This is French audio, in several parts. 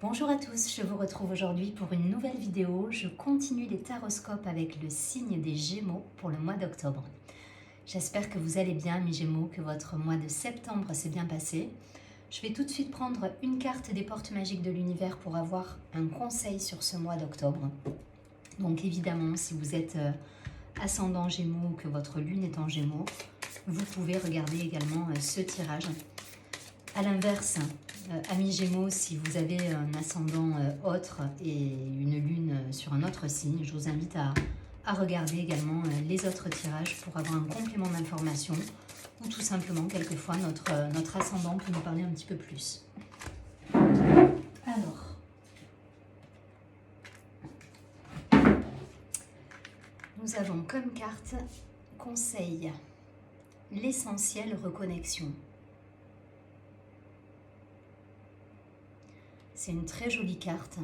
Bonjour à tous, je vous retrouve aujourd'hui pour une nouvelle vidéo. Je continue les taroscopes avec le signe des Gémeaux pour le mois d'octobre. J'espère que vous allez bien mes Gémeaux, que votre mois de septembre s'est bien passé. Je vais tout de suite prendre une carte des portes magiques de l'univers pour avoir un conseil sur ce mois d'octobre. Donc évidemment, si vous êtes ascendant Gémeaux ou que votre lune est en Gémeaux, vous pouvez regarder également ce tirage. A l'inverse, amis Gémeaux, si vous avez un ascendant autre et une lune sur un autre signe, je vous invite à regarder également les autres tirages pour avoir un complément d'information ou tout simplement, quelquefois, notre ascendant peut nous parler un petit peu plus. Alors, nous avons comme carte conseil, l'essentiel reconnexion. C'est une très jolie carte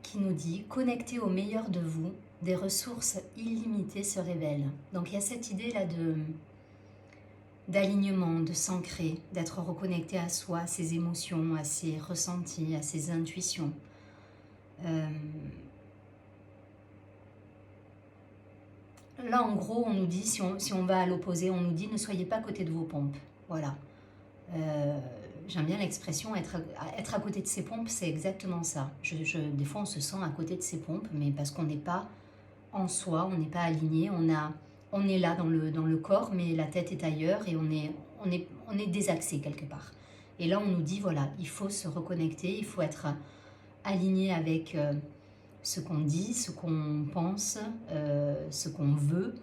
qui nous dit « Connectez au meilleur de vous, des ressources illimitées se révèlent ». Donc il y a cette idée-là d'alignement, de s'ancrer, d'être reconnecté à soi, à ses émotions, à ses ressentis, à ses intuitions. Là, en gros, on nous dit, si on va à l'opposé, on nous dit « Ne soyez pas à côté de vos pompes ». Voilà. J'aime bien l'expression être à côté de ses pompes, c'est exactement ça. Des fois, on se sent à côté de ses pompes, mais parce qu'on n'est pas en soi, on n'est pas aligné, on est là dans le corps, mais la tête est ailleurs et on est désaxé quelque part. Et là, on nous dit, voilà, il faut se reconnecter, il faut être aligné avec ce qu'on dit, ce qu'on pense, ce qu'on veut.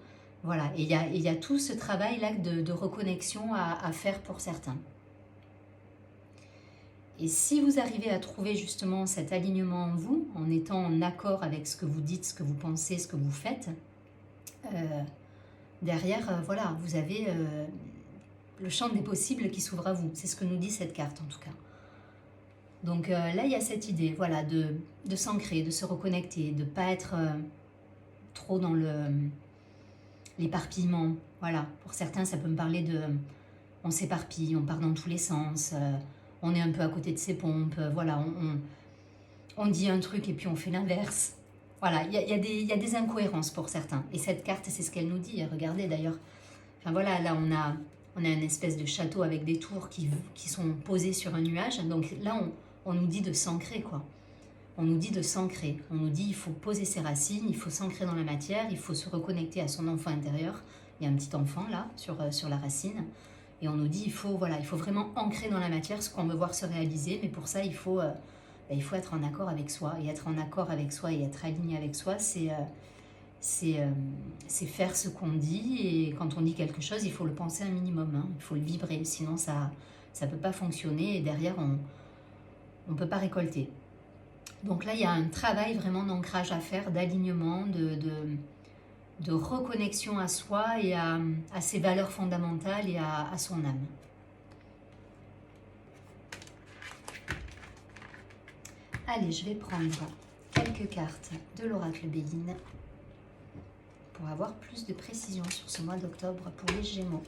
Voilà, et il y a tout ce travail-là de reconnexion à faire pour certains. Et si vous arrivez à trouver justement cet alignement en vous, en étant en accord avec ce que vous dites, ce que vous pensez, ce que vous faites, derrière, voilà, vous avez le champ des possibles qui s'ouvre à vous. C'est ce que nous dit cette carte en tout cas. Donc là, il y a cette idée, voilà, de s'ancrer, de se reconnecter, de ne pas être trop dans l'éparpillement. Voilà, pour certains, ça peut me parler de... On s'éparpille, on part dans tous les sens, on est un peu à côté de ses pompes, voilà, on dit un truc et puis on fait l'inverse. Voilà, il y a des incohérences pour certains. Et cette carte, c'est ce qu'elle nous dit. Regardez d'ailleurs, enfin voilà, là on a une espèce de château avec des tours qui sont posées sur un nuage. Donc là, on nous dit de s'ancrer, quoi. On nous dit de s'ancrer. On nous dit il faut poser ses racines, il faut s'ancrer dans la matière, il faut se reconnecter à son enfant intérieur. Il y a un petit enfant là, sur la racine. Et on nous dit il faut vraiment ancrer dans la matière ce qu'on veut voir se réaliser. Mais pour ça, il faut être en accord avec soi. Et être en accord avec soi et être aligné avec soi, c'est faire ce qu'on dit. Et quand on dit quelque chose, il faut le penser un minimum. Hein. Il faut le vibrer. Sinon, ça ne peut pas fonctionner. Et derrière, on ne peut pas récolter. Donc là, il y a un travail vraiment d'ancrage à faire, d'alignement, de reconnexion à soi et à ses valeurs fondamentales et à son âme. Allez, je vais prendre quelques cartes de l'oracle Béline pour avoir plus de précision sur ce mois d'octobre pour les Gémeaux.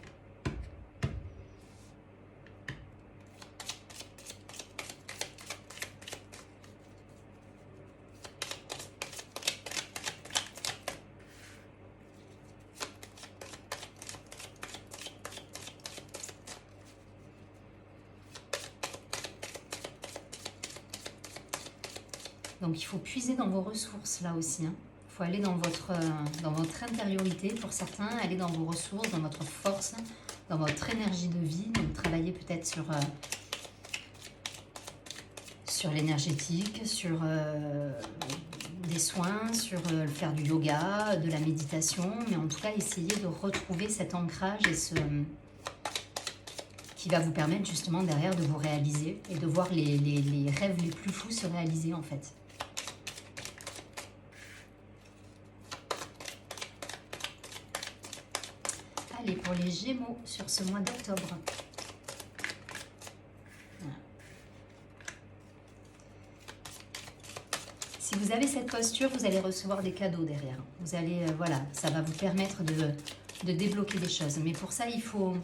Donc il faut puiser dans vos ressources là aussi. Il faut aller dans votre intériorité pour certains, aller dans vos ressources, dans votre force, dans votre énergie de vie. Donc travailler peut-être sur l'énergétique, sur des soins, sur faire du yoga, de la méditation. Mais en tout cas, essayer de retrouver cet ancrage et qui va vous permettre justement derrière de vous réaliser et de voir les rêves les plus fous se réaliser en fait. Allez, pour les Gémeaux sur ce mois d'octobre. Voilà. Si vous avez cette posture, vous allez recevoir des cadeaux derrière. Vous allez, voilà, ça va vous permettre de débloquer des choses. Mais pour ça, il faut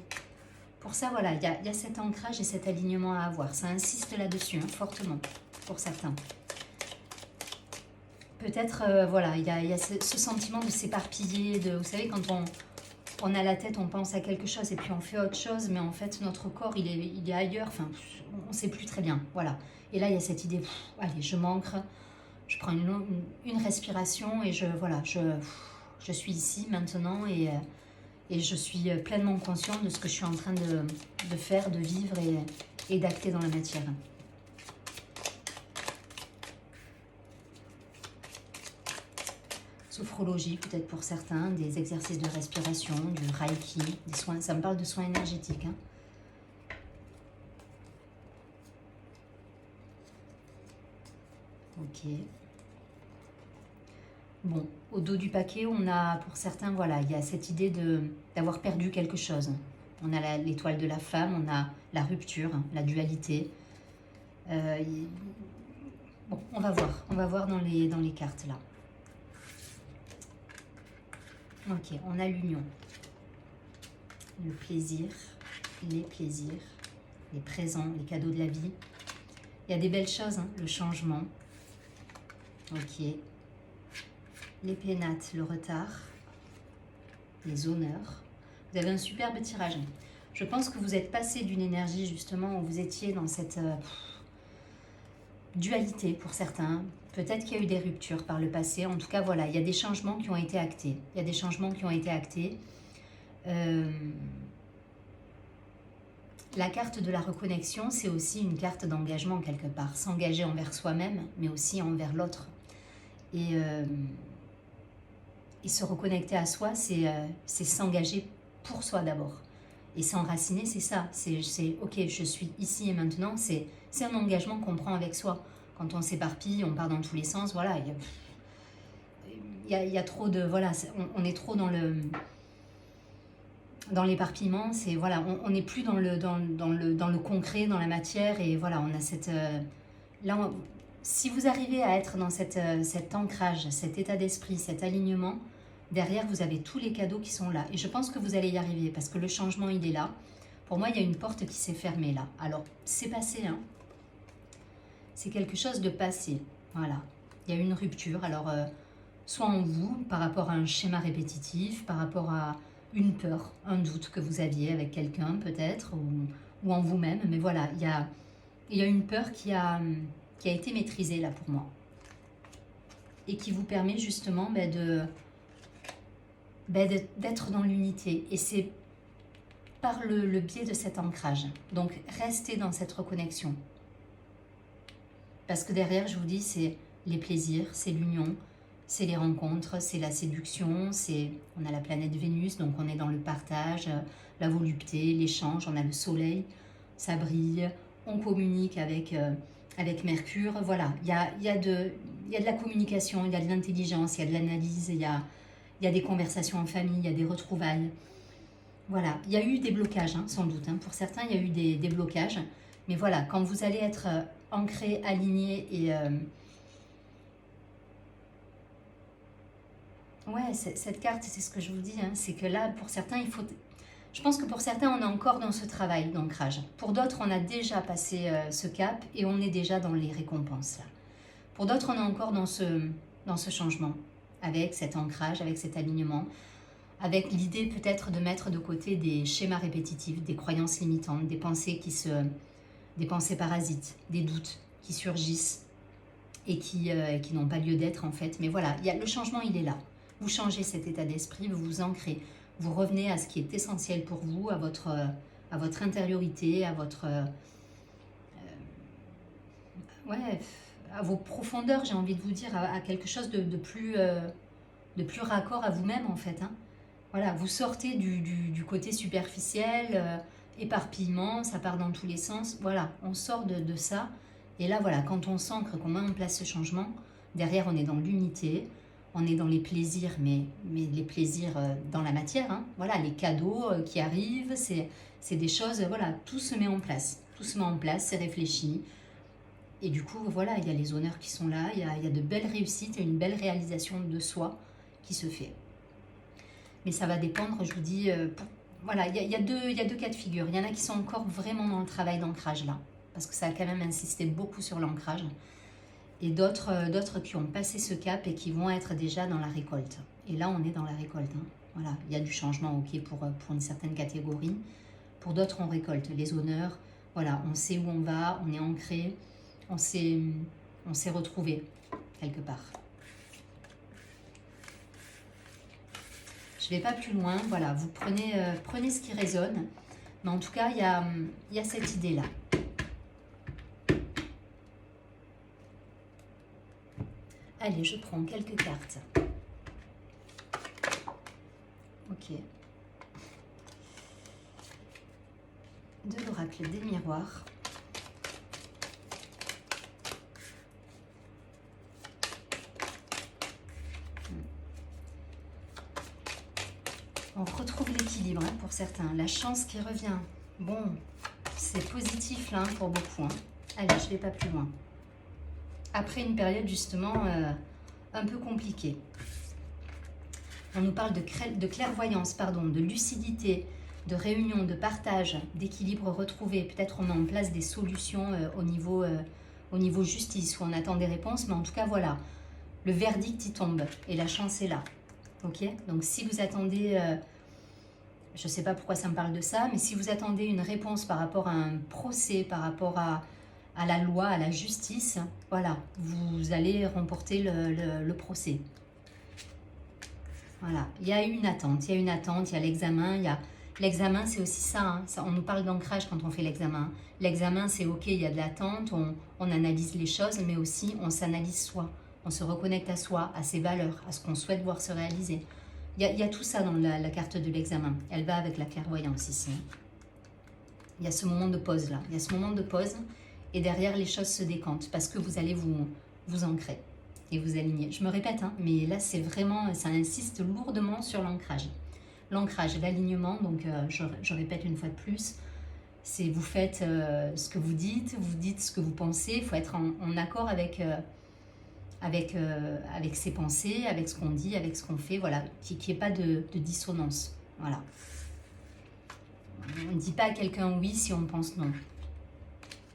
pour ça, voilà, il y a cet ancrage et cet alignement à avoir. Ça insiste là-dessus, hein, fortement, pour certains. Peut-être, voilà, il y a ce sentiment de s'éparpiller, vous savez, quand on a la tête, on pense à quelque chose et puis on fait autre chose, mais en fait, notre corps, il est ailleurs, enfin, on ne sait plus très bien, voilà. Et là, il y a cette idée, allez, je m'ancre, je prends une respiration et voilà, je suis ici, maintenant, et je suis pleinement consciente de ce que je suis en train de faire, de vivre et d'acter dans la matière. Sophrologie peut-être pour certains, des exercices de respiration, du reiki, des soins, ça me parle de soins énergétiques. Hein. Ok. Bon, au dos du paquet, on a, pour certains, voilà, il y a cette idée d'avoir perdu quelque chose. On a l'étoile de la femme, on a la rupture, la dualité. Bon, on va voir dans les cartes là. Ok, on a l'union, le plaisir, les présents, les cadeaux de la vie. Il y a des belles choses, hein, le changement. Ok. Les pénates, le retard, les honneurs. Vous avez un superbe tirage. Je pense que vous êtes passé d'une énergie justement où vous étiez dans cette dualité pour certains. Peut-être qu'il y a eu des ruptures par le passé. En tout cas, voilà, il y a des changements qui ont été actés. Il y a des changements qui ont été actés. La carte de la reconnexion, c'est aussi une carte d'engagement quelque part. S'engager envers soi-même, mais aussi envers l'autre. Et se reconnecter à soi, c'est s'engager pour soi d'abord. Et s'enraciner, c'est ça. C'est ok, je suis ici et maintenant. C'est un engagement qu'on prend avec soi. Quand on s'éparpille, on part dans tous les sens. Voilà, il y a trop de... Voilà, on est trop dans l'éparpillement. C'est voilà, on n'est plus dans le concret, dans la matière. Et voilà, on a cette... là, si vous arrivez à être dans cet ancrage, cet état d'esprit, cet alignement, derrière, vous avez tous les cadeaux qui sont là. Et je pense que vous allez y arriver parce que le changement, il est là. Pour moi, il y a une porte qui s'est fermée là. Alors, c'est passé, hein. C'est quelque chose de passé. Voilà. Il y a eu une rupture. Alors, soit en vous, par rapport à un schéma répétitif, par rapport à une peur, un doute que vous aviez avec quelqu'un peut-être, ou en vous-même. Mais voilà, il y a une peur qui a été maîtrisée là pour moi. Et qui vous permet justement d'être dans l'unité. Et c'est par le biais de cet ancrage. Donc, restez dans cette reconnexion. Parce que derrière, je vous dis, c'est les plaisirs, c'est l'union, c'est les rencontres, c'est la séduction, on a la planète Vénus, donc on est dans le partage, la volupté, l'échange, on a le soleil, ça brille, on communique avec Mercure. Voilà, il y a de la communication, il y a de l'intelligence, il y a de l'analyse, il y a des conversations en famille, il y a des retrouvailles. Voilà, il y a eu des blocages, hein, sans doute. Hein. Pour certains, il y a eu des blocages. Mais voilà, quand vous allez être ancré, aligné et... Ouais, cette carte, c'est ce que je vous dis. Hein, c'est que là, pour certains, il faut... Je pense que pour certains, on est encore dans ce travail d'ancrage. Pour d'autres, on a déjà passé ce cap et on est déjà dans les récompenses. Là. Pour d'autres, on est encore dans ce changement, avec cet ancrage, avec cet alignement, avec l'idée peut-être de mettre de côté des schémas répétitifs, des croyances limitantes, des pensées des pensées parasites, des doutes qui surgissent et qui n'ont pas lieu d'être en fait. Mais voilà, le changement, il est là. Vous changez cet état d'esprit, vous vous ancrez, vous revenez à ce qui est essentiel pour vous, à votre intériorité, à votre... à vos profondeurs, j'ai envie de vous dire, à quelque chose de plus raccord à vous-même en fait. Hein. Voilà, vous sortez du côté superficiel, éparpillement, ça part dans tous les sens. Voilà, on sort de ça. Et là, voilà, quand on s'ancre, qu'on met en place ce changement, derrière, on est dans l'unité, on est dans les plaisirs, mais les plaisirs dans la matière. Hein. Voilà, les cadeaux qui arrivent, c'est des choses, voilà, tout se met en place. Tout se met en place, c'est réfléchi. Et du coup, voilà, il y a les honneurs qui sont là, il y a de belles réussites et une belle réalisation de soi qui se fait. Mais ça va dépendre, je vous dis, voilà, il y a deux cas de figure. Il y en a qui sont encore vraiment dans le travail d'ancrage là, parce que ça a quand même insisté beaucoup sur l'ancrage. Et d'autres qui ont passé ce cap et qui vont être déjà dans la récolte. Et là, on est dans la récolte. Hein. Voilà, il y a du changement, ok, pour une certaine catégorie. Pour d'autres, on récolte les honneurs. Voilà, on sait où on va, on est ancré, on s'est retrouvé quelque part. Je ne vais pas plus loin, voilà, vous prenez ce qui résonne. Mais en tout cas, il y a cette idée-là. Allez, je prends quelques cartes. Ok. De l'oracle des miroirs. On retrouve l'équilibre hein, pour certains. La chance qui revient. Bon, c'est positif là pour beaucoup. Hein. Allez, je ne vais pas plus loin. Après une période justement un peu compliquée. On nous parle de clairvoyance, pardon, de lucidité, de réunion, de partage, d'équilibre retrouvé. Peut-être on met en place des solutions au niveau justice, où on attend des réponses, mais en tout cas voilà, le verdict y tombe et la chance est là. Ok, donc si vous attendez, je ne sais pas pourquoi ça me parle de ça, mais si vous attendez une réponse par rapport à un procès, par rapport à la loi, à la justice, voilà, vous allez remporter le procès. Voilà, il y a une attente, il y a l'examen, l'examen c'est aussi ça, hein, ça, on nous parle d'ancrage quand on fait l'examen. L'examen c'est ok, il y a de l'attente, on analyse les choses, mais aussi on s'analyse soi, on se reconnecte à soi, à ses valeurs, à ce qu'on souhaite voir se réaliser. Il y a tout ça dans la carte de l'examen, elle va avec la clairvoyance ici. Il y a ce moment de pause là, il y a ce moment de pause et derrière les choses se décantent parce que vous allez vous ancrer et vous aligner. Je me répète, hein, mais là c'est vraiment, ça insiste lourdement sur l'ancrage. L'ancrage, l'alignement, donc je répète une fois de plus, c'est vous faites ce que vous dites ce que vous pensez, il faut être en accord avec ses pensées, avec ce qu'on dit, avec ce qu'on fait, voilà, qu'il n'y ait pas de dissonance, voilà. On ne dit pas à quelqu'un oui si on pense non.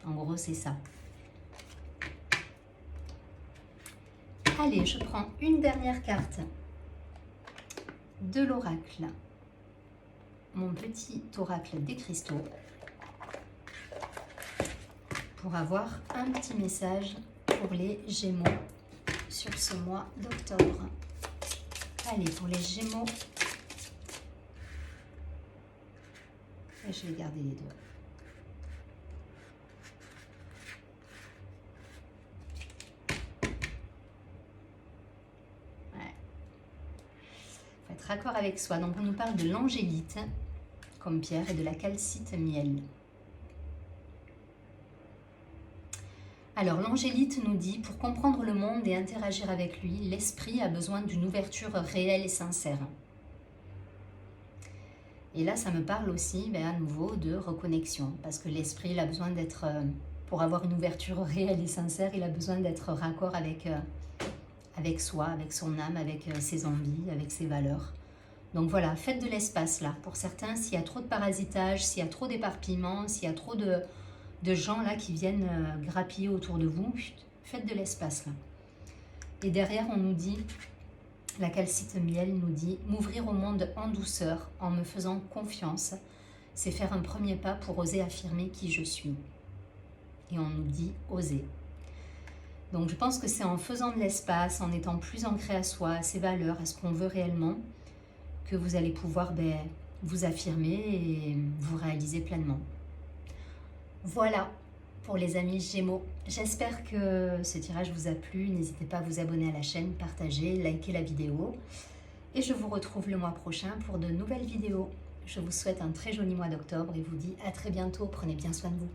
En gros, c'est ça. Allez, je prends une dernière carte de l'oracle. Mon petit oracle des cristaux. Pour avoir un petit message pour les Gémeaux sur ce mois d'octobre. Allez, pour les Gémeaux. Et je vais garder les deux. Raccord avec soi. Donc on nous parle de l'angélite comme pierre et de la calcite miel. Alors l'angélite nous dit, pour comprendre le monde et interagir avec lui, l'esprit a besoin d'une ouverture réelle et sincère. Et là ça me parle aussi à nouveau de reconnexion, parce que l'esprit il a besoin d'être, pour avoir une ouverture réelle et sincère, il a besoin d'être raccord avec soi, avec son âme, avec ses envies, avec ses valeurs. Donc voilà, faites de l'espace là. Pour certains, s'il y a trop de parasitage, s'il y a trop d'éparpillement, s'il y a trop de gens là qui viennent grappiller autour de vous, faites de l'espace là. Et derrière, on nous dit, la calcite miel nous dit, m'ouvrir au monde en douceur, en me faisant confiance, c'est faire un premier pas pour oser affirmer qui je suis. Et on nous dit, oser. Donc je pense que c'est en faisant de l'espace, en étant plus ancré à soi, à ses valeurs, à ce qu'on veut réellement, que vous allez pouvoir vous affirmer et vous réaliser pleinement. Voilà pour les amis Gémeaux. J'espère que ce tirage vous a plu. N'hésitez pas à vous abonner à la chaîne, partager, liker la vidéo. Et je vous retrouve le mois prochain pour de nouvelles vidéos. Je vous souhaite un très joli mois d'octobre et vous dis à très bientôt. Prenez bien soin de vous.